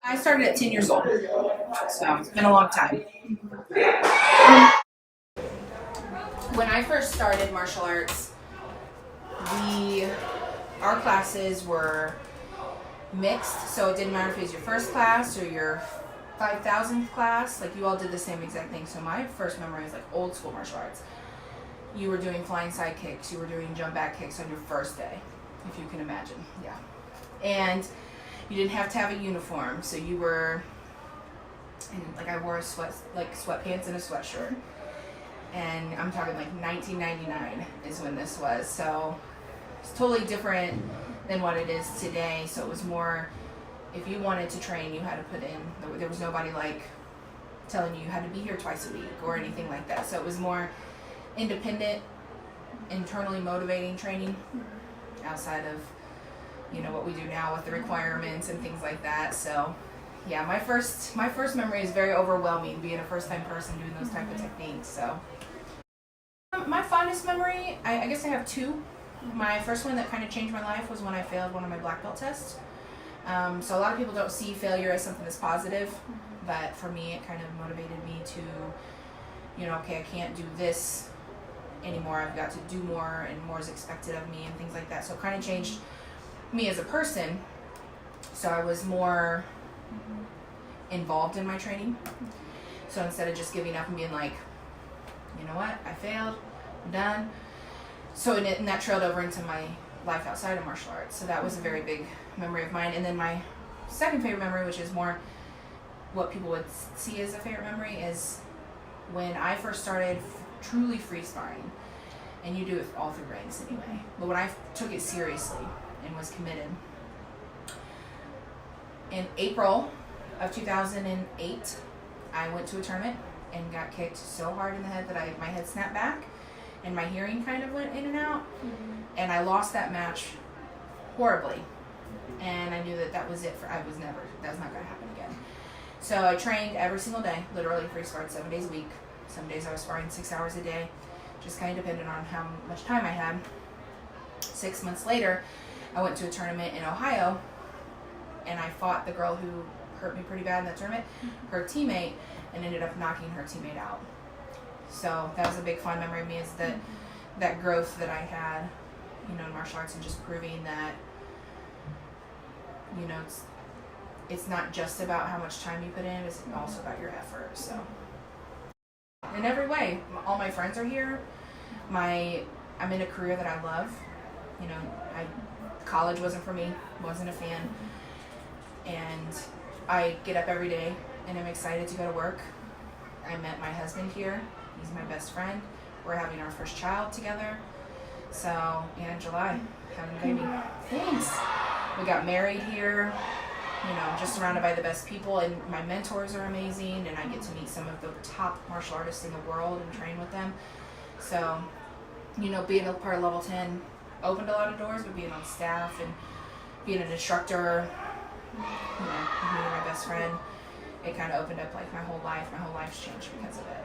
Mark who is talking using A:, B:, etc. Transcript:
A: I started at 10 years old, so it's been a long time. When I first started martial arts, our classes were mixed, so it didn't matter if it was your first class or your 5,000th class. Like, you all did the same exact thing. So my first memory is like old school martial arts. You were doing flying side kicks, you were doing jump back kicks on your first day, if you can imagine. Yeah. And you didn't have to have a uniform, so you were, and like I wore sweatpants and a sweatshirt. And I'm talking like 1999 is when this was. So it's totally different than what it is today. So it was more, if you wanted to train, you had to put in, there was nobody like telling you had to be here twice a week or anything like that. So it was more independent, internally motivating training outside of, what we do now with the requirements and things like that. So yeah, my first memory is very overwhelming, being a first time person doing those type of techniques. So my fondest memory, I guess I have two. My first one that kind of changed my life was when I failed one of my black belt tests. So a lot of people don't see failure as something that's positive, but for me it kind of motivated me to, okay, I can't do this anymore, I've got to do more, and more is expected of me and things like that. So it kind of changed me as a person. So I was more involved in my training. So instead of just giving up and being like, you know what, I failed, I'm done. So and that trailed over into my life outside of martial arts. So that was a very big memory of mine. And then my second favorite memory, which is more what people would see as a favorite memory, is when I first started truly free sparring. And you do it all through ranks anyway. But when I took it seriously and was committed, in April of 2008, I went to a tournament and got kicked so hard in the head that my head snapped back and my hearing kind of went in and out. And I lost that match horribly. And I knew that was it that's not going to happen again. So I trained every single day, literally free sparred 7 days a week. Some days I was sparring 6 hours a day, just kind of depended on how much time I had. 6 months later, I went to a tournament in Ohio, and I fought the girl who hurt me pretty bad in that tournament, her teammate, and ended up knocking her teammate out. So that was a big fond memory of me, is that growth that I had, in martial arts, and just proving that, it's not just about how much time you put in, it's also about your effort. So in every way, all my friends are here. I'm in a career that I love. College wasn't for me, wasn't a fan. And I get up every day and I'm excited to go to work. I met my husband here. He's my best friend. We're having our first child together. So, in July, having a baby. Thanks. We got married here. Just surrounded by the best people, and my mentors are amazing, and I get to meet some of the top martial artists in the world and train with them. So, being a part of Level 10 opened a lot of doors, but being on staff and being an instructor, meeting my best friend, it kind of opened up like my whole life. My whole life's changed because of it.